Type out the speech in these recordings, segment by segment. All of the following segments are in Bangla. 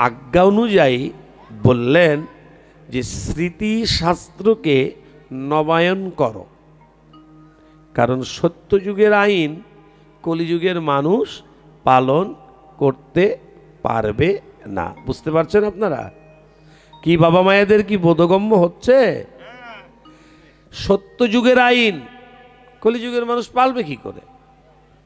আজ্ঞা অনুযায়ী বললেন যে স্মৃতিশাস্ত্রকে নবায়ন করো, কারণ সত্যযুগের আইন কলিযুগের মানুষ পালন করতে পারবে না। বুঝতে পারছেন আপনারা? কি বাবা মায়েদের কি বোধগম্য হচ্ছে? সত্যযুগের আইন কলিযুগের মানুষ পালবে কি করে?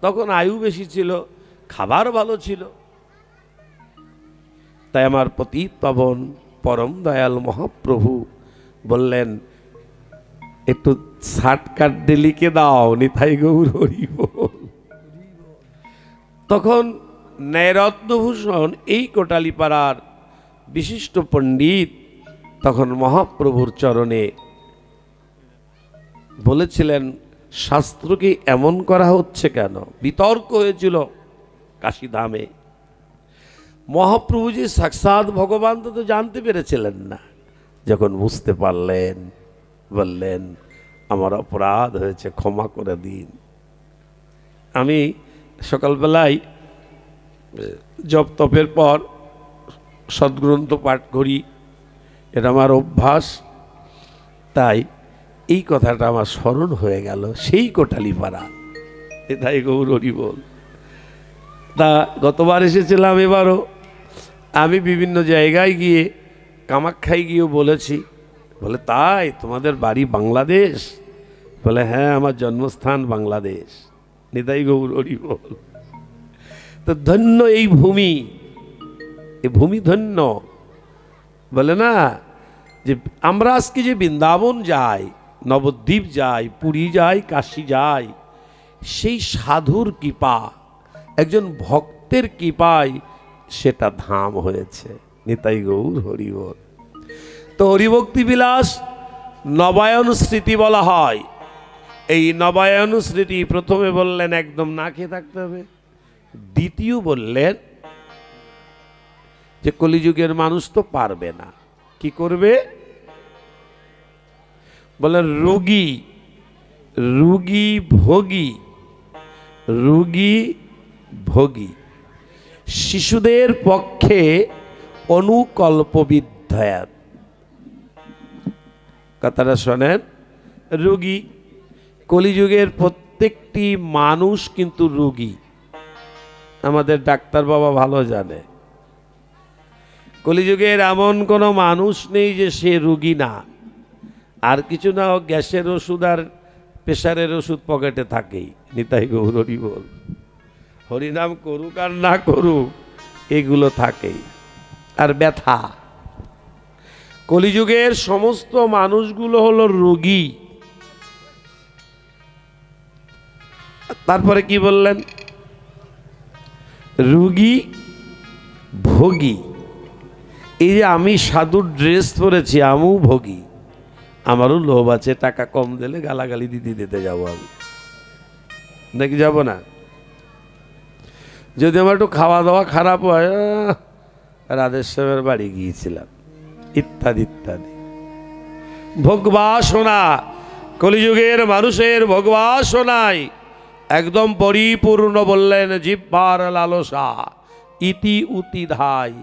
তখন আয়ু বেশি ছিল, খাবার ভালো ছিল। তাই আমার পতিত পাবন পরম দয়াল মহাপ্রভু বললেন, একটু শার্টকাট লিখে দাও, নিতাই গৌর হরি বল। তখন ন্যায়রত্নভূষণ এই কোটালীপাড়ার বিশিষ্ট পণ্ডিত তখন মহাপ্রভুর চরণে বলেছিলেন, শাস্ত্রকে এমন করা হচ্ছে কেন? বিতর্ক হয়েছিল কাশীধামে। মহাপ্রভু যে সাক্ষাৎ ভগবান তো জানতে পেরেছিলেন না। যখন বুঝতে পারলেন, বললেন, আমার অপরাধ হয়েছে, ক্ষমা করে দিন। আমি সকালবেলায় জপ তপের পর সদ্গ্রন্থ পাঠ করি, এটা আমার অভ্যাস। তাই এই কথাটা আমার স্মরণ হয়ে গেল, সেই কোটালীপাড়া, এটাই গৌর হরি বল। তা গতবার এসেছিলাম, এবারও আমি বিভিন্ন জায়গায় গিয়ে, কামাখ্যায় গিয়েও বলেছি। বলে, তাই তোমাদের বাড়ি বাংলাদেশ? বলে, হ্যাঁ, আমার জন্মস্থান বাংলাদেশ। নিতাই গৌর হরি বল। তো ধন্য এই ভূমি, এই ভূমি ধন্য। বলে না যে আমরা আজকে যে বৃন্দাবন যাই, নবদ্বীপ যাই, পুরী যাই, কাশী যাই, সেই সাধুর কৃপা, একজন ভক্তের কৃপায় সেটা ধাম হয়েছে। নিতাই গৌর হরি বল। তো হরিভক্তি বিলাস নবায়ন স্মৃতি বলা হয়। এই নবায়ন স্মৃতি প্রথমে বললেন একদম না খেয়ে থাকতে হবে। দ্বিতীয় বললেন যে কলিযুগের মানুষ তো পারবে না, কি করবে? বলেন, রোগী রোগী ভোগী, রোগী ভোগী শিশুদের পক্ষে অনুকল্প বিদ্যায়ন। কথাটা শোনেন, রোগী, কলিযুগের প্রত্যেকটি মানুষ কিন্তু রোগী। আমাদের ডাক্তার বাবা ভালো জানে, কলিযুগের এমন কোনো মানুষ নেই যে সে রোগী না। আর কিছু না, গ্যাসের ওষুধ আর প্রেশারের ওষুধ পকেটে থাকেই। নিতাই গৌর হরি বল। হরিনাম করুক আর না করুক, এগুলো থাকেই। আর ব্যথা, কলিযুগের সমস্ত মানুষগুলো হলো রোগী। তারপরে কি বললেন? রোগী ভোগী। এই যে আমি সাধুর ড্রেস পরেছি, আমিও ভোগী। আমারও লোভ আছে, টাকা কম দিলে গালাগালি দিতে যাবো আমি, নাকি যাব না? যদি আমার একটু খাওয়া দাওয়া খারাপ হয়, রাধেশ্যামের বাড়ি গিয়েছিলাম, ইত্যাদি ইত্যাদি। ভোগবাসনা, কলিযুগের মানুষের ভোগবাসনায় একদম পরিপূর্ণ। বললেন, জিহ্বার লালসা, ইতি উতি ধাই।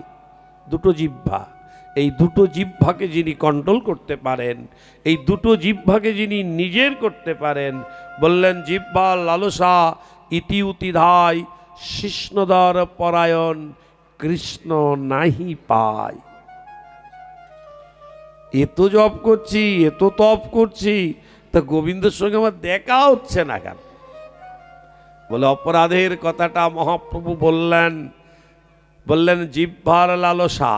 দুটো জিহ্বা, এই দুটো জিহ্বাকে যিনি কন্ট্রোল করতে পারেন, এই দুটো জিহ্বাকে যিনি নিজের করতে পারেন, বললেন, জিহ্বার লালসা, ইতি উতি ধাই, শিষ্ণদর পরায়ণ, কৃষ্ণ নাহি পায়। এত জপ করছি, এত তপ করছি, তা গোবিন্দের সঙ্গে আমার দেখা হচ্ছে না কেন? বলে, অপরাধের কথাটা মহাপ্রভু বললেন, বললেন জিহ্বার লালসা।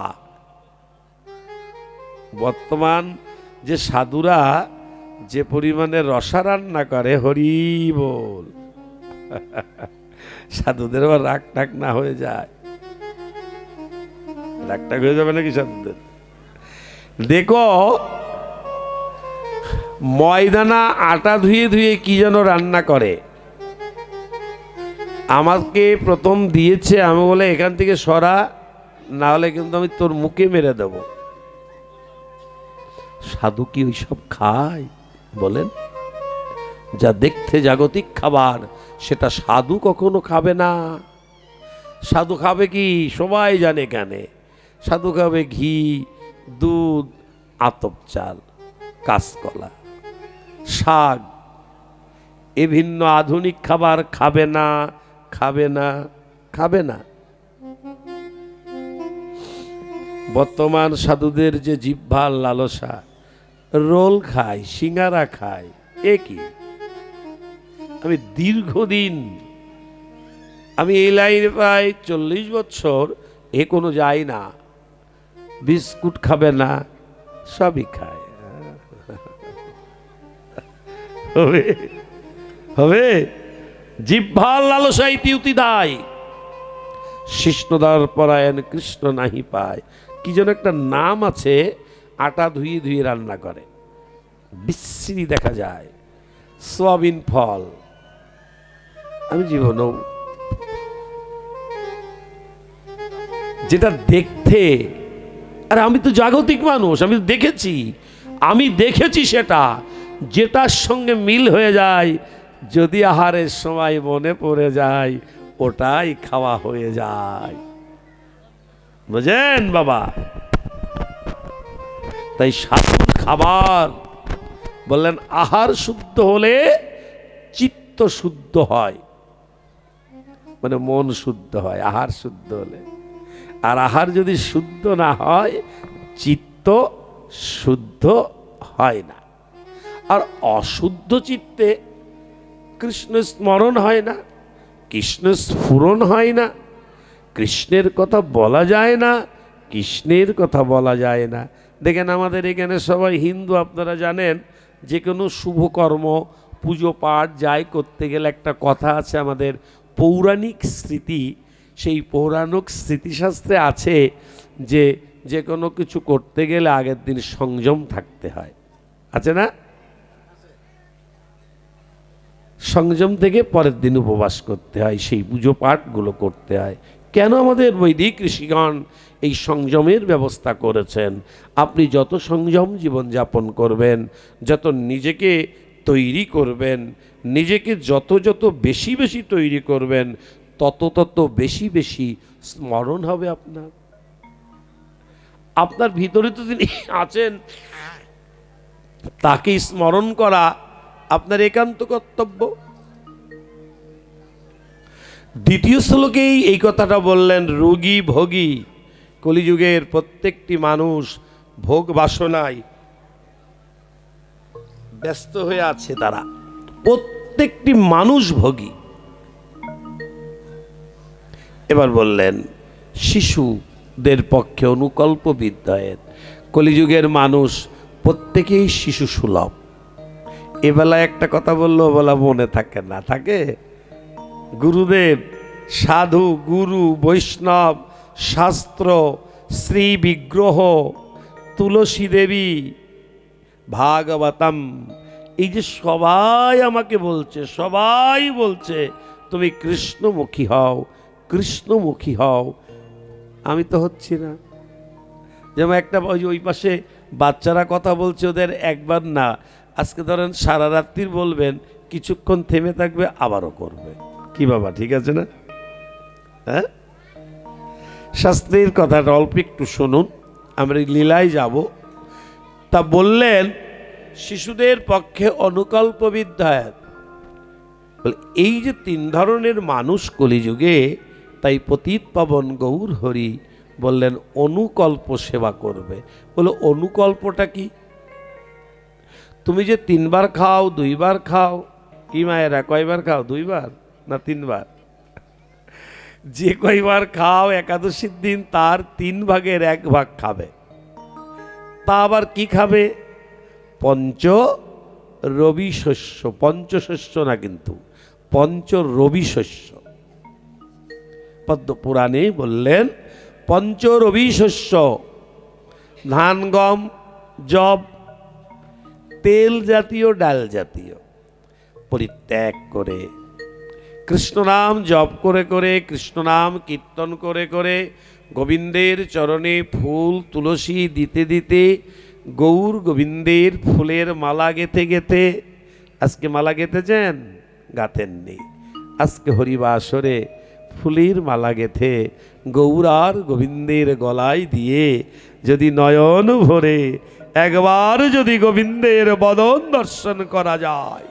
বর্তমান যে সাধুরা যে পরিমাণে রসা রান্না করে, হরি বল, সাধুদের আবার রাগ টাক না হয়ে যায়? রাগ টাক হয়ে যাবে নাকি সাধুদের? দেখো, ময়দানা আটা ধুয়ে ধুয়ে কি যেন রান্না করে, আমাকে প্রথম দিয়েছে। আমি বলে, এখান থেকে সরা, না হলে কিন্তু আমি তোর মুখে মেরে দেব। সাধু কি ওইসব খায়? বলেন, যা দেখতে জাগতিক খাবার, সেটা সাধু কখনো খাবে না। সাধু খাবে কি? সবাই জানে কেন, সাধু খাবে ঘি, দুধ, আতপ চাল, কাঁচকলা, শাক, এ ভিন্ন আধুনিক খাবার খাবে না, খাবে না, খাবে না। বর্তমান সাধুদের যে জিহ্বার লালসা, রোল খায়, সিঙ্গারা খায়, এ কি? আমি দীর্ঘদিন, আমি এই লাইনে প্রায় 40 বছর, এ কোনো যাই না, বিস্কুট খাবে না, সবই খায়। হবে হবে জিহ্বার লালসা ইতি দায়, শিষ্ণদার পরায়ণ কৃষ্ণ নাহি পায়। কি যেন একটা নাম আছে, আটা ধুয়ে ধুয়ে রান্না করে, বিশ্রী দেখা যায়, সোয়াবিন ফল। আমি জীবনেও যেটা দেখতে, আর আমি তো জাগতিক মানুষ, আমি দেখেছি সেটা, যেটার সঙ্গে মিল হয়ে যায়, যদি আহারের সময় মনে পড়ে যায়, ওটাই খাওয়া হয়ে যায়। বুঝেন বাবা? তাই সাধুর খাবার বললেন, আহার শুদ্ধ হলে চিত্ত শুদ্ধ হয়, মানে মন শুদ্ধ হয় আহার শুদ্ধ হলে। আর আহার যদি শুদ্ধ না হয়, চিত্ত শুদ্ধ হয় না। আর অশুদ্ধ চিত্তে কৃষ্ণ স্মরণ হয় না, কৃষ্ণ স্ফুরণ হয় না, কৃষ্ণের কথা বলা যায় না, কৃষ্ণের কথা বলা যায় না। দেখেন আমাদের এখানে সবাই হিন্দু, আপনারা জানেন, যে কোনো শুভকর্ম, পুজো পাঠ যাই করতে গেলে একটা কথা আছে, আমাদের পৌরাণিক স্মৃতি, সেই পৌরাণিক স্মৃতিশাস্ত্রে আছে যে যে কোনো কিছু করতে গেলে আগের দিন সংযম থাকতে হয়, আছে না? সংযম থেকে পরের দিন উপবাস করতে হয়, সেই পুজো পাঠগুলো করতে হয়। কেন আমাদের বৈদিক ঋষিগণ এই সংযমের ব্যবস্থা করেছেন? আপনি যত সংযম জীবনযাপন করবেন, যত নিজেকে তৈরি করবেন, নিজেকে যত যত বেশি বেশি তৈরি করবেন, তত তত বেশি বেশি স্মরণ হবে আপনার। আপনার ভিতরে তো তিনি আছেন, তাকে স্মরণ করা আপনার একান্ত কর্তব্য। দ্বিতীয় শ্লোকেই এই কথাটা বললেন, রোগী ভোগী, কলিযুগের প্রত্যেকটি মানুষ ভোগ বাসনায় ব্যস্ত হয়ে আছে, তারা প্রত্যেকটি মানুষ ভোগী। এবার বললেন, শিশুদের পক্ষে অনুকল্প বিদ্যায়ের, কলিযুগের মানুষ প্রত্যেকেই শিশু সুলভ। এবেলায় একটা কথা বললো, বলা মনে থাকে না, থাকে? গুরুদেব, সাধু, গুরু, বৈষ্ণব, শাস্ত্র, শ্রী বিগ্রহ, তুলসী দেবী, ভাগবতম, এই যে সবাই আমাকে বলছে, সবাই বলছে তুমি কৃষ্ণমুখী হও, কৃষ্ণমুখী হও। আমি তো হচ্ছি না। যেমন একটা ওই পাশে বাচ্চারা কথা বলছে, ওদের একবার না, আজকে ধরেন সারা রাত্রির বলবেন, কিছুক্ষণ থেমে থাকবে, আবারও করবে। কি বাবা, ঠিক আছে না? হ্যাঁ, শাস্ত্রের কথাটা অল্প একটু শুনুন, আমরা লীলায় যাব। তা বললেন, শিশুদের পক্ষে অনুকল্প বিদ্যায়ত। এই যে তিন ধরনের মানুষ কলিযুগে, তাই পতিত পাবন গৌর হরি বললেন অনুকল্প সেবা করবে। বলে অনুকল্পটা কি? তুমি যে 3 বার খাও, 2 বার খাও, কি মায়েরা কয়বার খাও? 2 বার না 3 বার? যে কয়বার খাও একাদশীর দিন, তার 3 ভাগের 1 ভাগ খাবে। তা আবার কি খাবে? পঞ্চ রবি শস্য, পঞ্চশস্য না কিন্তু, পঞ্চ রবি শস্য। পদ্ম পুরাণে বললেন পঞ্চ রবি শস্য, ধান, গম, যব, তেল জাতীয়, ডাল জাতীয় পরিত্যাগ করে কৃষ্ণ নাম জপ করে করে, কৃষ্ণ নাম কীর্তন করে করে, গোবিন্দের চরণে ফুল তুলসী দিতে দিতে, গৌর গোবিন্দের ফুলের মালা গেঁথে গেঁথে, আজকে মালা গেঁথেছেন? গাঁথেননি। আজকে হরিবাসরে ফুলের মালা গেথে গৌরার গোবিন্দের গলায় দিয়ে যদি নয়ন ভরে একবার যদি গোবিন্দের বদন দর্শন করা যায়,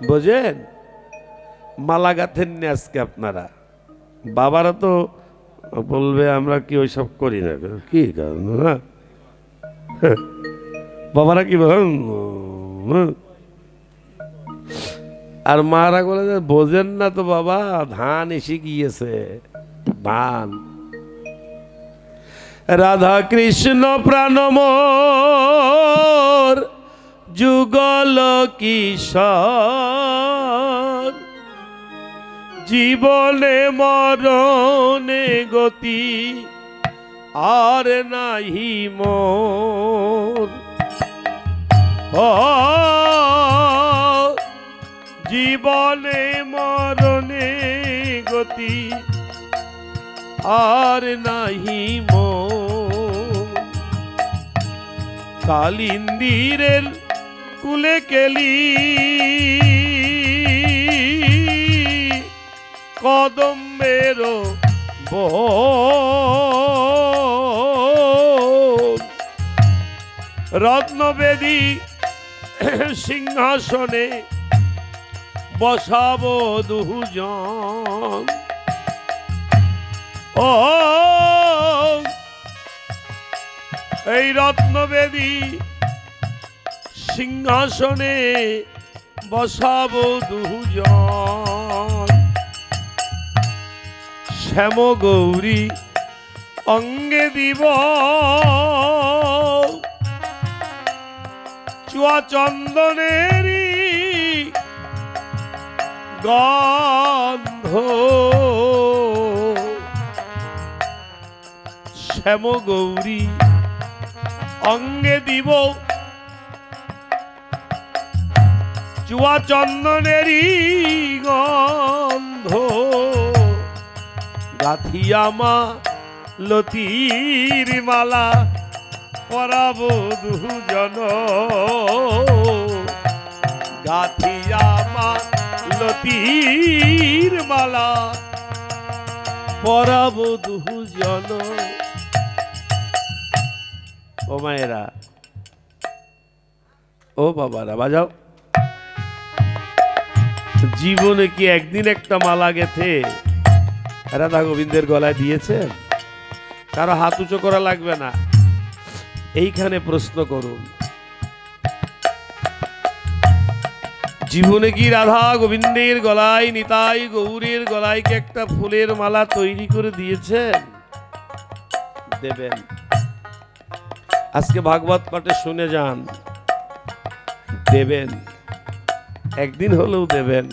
বোঝেন? মালা গাঁথেন নি আজকে আপনারা, বাবারা তো বলবে আমরা কি ওইসব করি না, কি কারণ না বাবারা কি বলেন, আর মারা বলে বোঝেন না তো বাবা, ধান এসে গিয়েছে ধান। রাধা কৃষ্ণ প্রাণমোর যুগল কিশোর, জীবনে মরণে গতি আর নাহি মোর। জীবনে মরণে গতি আর নাহি মোর। কালিন্দিরের কুলে কেলি কদম্বের বন, রত্নবেদী সিংহাসনে বসাবো দুজন। ও এই রত্নবেদী সিংহাসনে বসাবো দুজন। শ্যাম গৌরী অঙ্গে দিব চুয়া চন্দনেরই গন্ধ। শ্যাম গৌরী অঙ্গে দিব চুয়া চন্দনেরই গন্ধ। গাথিয়ামা লতির মালা পরাবো দুজন। গাথিয়ামা লতির মালা পরাবো দুজন। ও মায়েরা, ও বাবারা, বাজাও। জীবনে কি একদিন একটা মালা গেথে রাধা গোবিন্দের গলায় দিয়েছেন? কারো হাত উঁচু করা লাগবে না, এইখানে প্রশ্ন করুন, জীবনে কি রাধা গোবিন্দের গলায়, নিতাই গৌরের গলায় কি একটা ফুলের মালা তৈরি করে দিয়েছেন? দেবেন। আজকে ভাগবত পাঠে শুনে যান, দেবেন, একদিন হলেও দেবেন।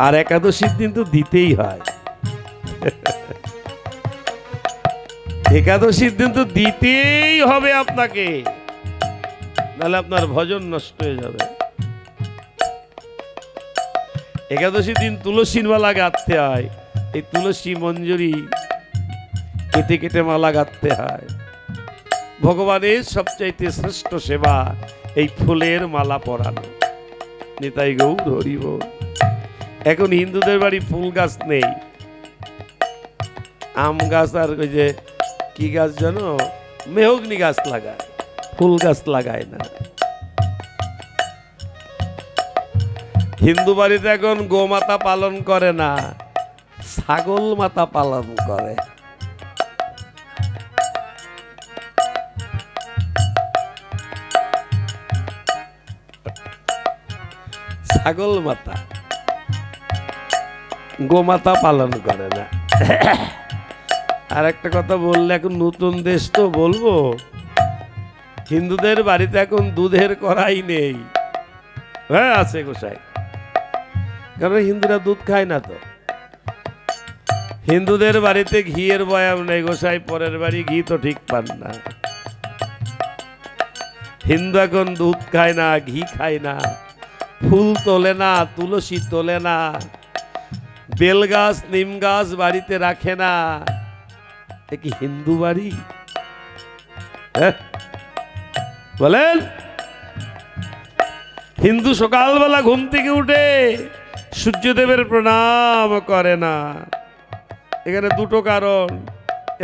আর একাদশীর দিন তো দিতেই হয়, একাদশীর দিন তো দিতেই হবে আপনাকে, নাহলে আপনার ভজন নষ্ট হয়ে যাবে। একাদশীর দিন তুলসীর মালা গাঁথতে হয়, এই তুলসী মঞ্জুরি কেটে কেটে মালা গাঁথতে হয়। ভগবানের সবচাইতে শ্রেষ্ঠ সেবা এই ফুলের মালা পরানো। নিতাই গৌর হরি বল। এখন হিন্দুদের বাড়ি ফুল গাছ নেই, আম গাছ আর ওই যে কি গাছ জানো, মেহগনি গাছ লাগায়, ফুল গাছ লাগায় না। হিন্দু বাড়িতে এখন গোমাতা পালন করে না, ছাগল মাতা পালন করে। ছাগল মাতা, গোমাতা পালন করে না। আর একটা কথা বললে, এখন নতুন দেশ তো বলবো, হিন্দুদের বাড়িতে এখন দুধের কড়াই নেই। হ্যাঁ আছে গোসাই, কারণ হিন্দুরা দুধ খায় না তো। হিন্দুদের বাড়িতে ঘিয়ের বয়াম নেই গোসাই, পরের বাড়ি ঘি তো ঠিক পান না। হিন্দু এখন দুধ খায় না, ঘি খায় না, ফুল তোলে না, তুলসী তোলে না, বেল গাছ নিম গাছ বাড়িতে রাখে না। এ কি হিন্দু বাড়ি? বলেন, হিন্দু সকালবেলা ঘুম থেকে উঠে সূর্যদেবের প্রণাম করে না। এখানে দুটো কারণ,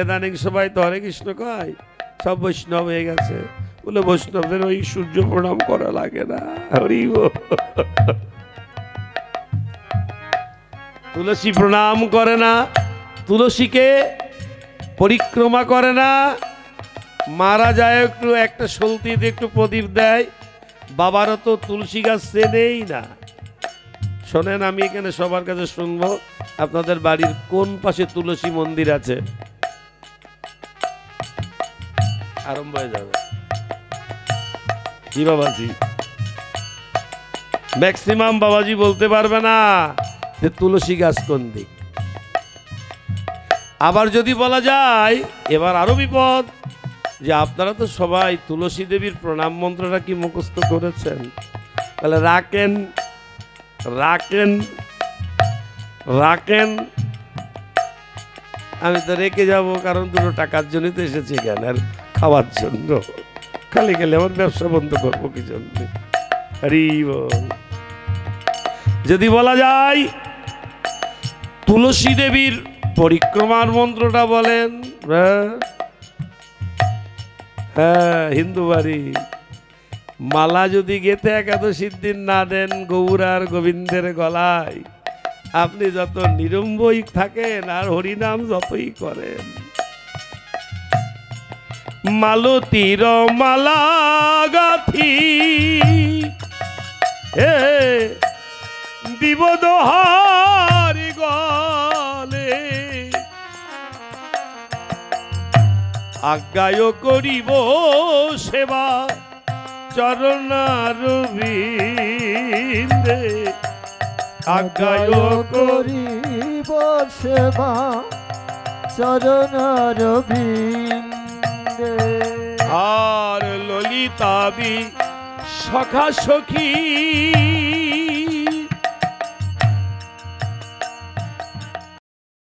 এদানিং সবাই তো হরে কৃষ্ণ কয়, সব বৈষ্ণব হয়ে গেছে, বলে বৈষ্ণবদের ওই সূর্য প্রণাম করা লাগে না। হরি বল। তুলসী প্রণাম করে না, তুলসীকে পরিক্রমা করে না, মারা যায় একটু একটা সলতিতে একটু প্রদীপ দেয়। বাবারও তো তুলসী গাছ চেনেই না। শোনেন, আমি এখানে সবার কাছে শুনবো, আপনাদের বাড়ির কোন পাশে তুলসী মন্দির আছে? আরম্ভ হয়ে যাবে। কি বাবাজি? ম্যাক্সিমাম বাবাজি বলতে পারবে না যে তুলসী গাছ কোন দিক। আবার যদি বলা যায়, এবার আরো বিপদ, যে আপনারা তো সবাই তুলসী দেবীর প্রণাম মন্ত্রটা কি মুখস্থ করেছেন? তাহলে রাখেন রাখেন রাখেন। আমি তো রেখে যাব, কারণ দুটো টাকার জন্যই তো এসেছি এখানে, আর খাওয়ার জন্য। খালি গেলে আমার ব্যবসা বন্ধ করবো কি জন্য? হরি বল। যদি বলা যায় তুলসী দেবীর পরিক্রমার মন্ত্রটা বলেন, হ্যাঁ, হিন্দু বাড়ি মালা যদি গেতে একাদশীর দিন না দেন গৌর আর গোবিন্দের গলায়, আপনি যত নিরম্বই থাকেন আর হরিনাম যতই করেন, মালতীর মালা গাথি হে দিব দোহারি গলে, আজ্ঞায় করিব সেবা চরণারবিন্দে, আজ্ঞায় করিব সেবা চরণারবিন্দে। আর ললিতাবি সখা সখী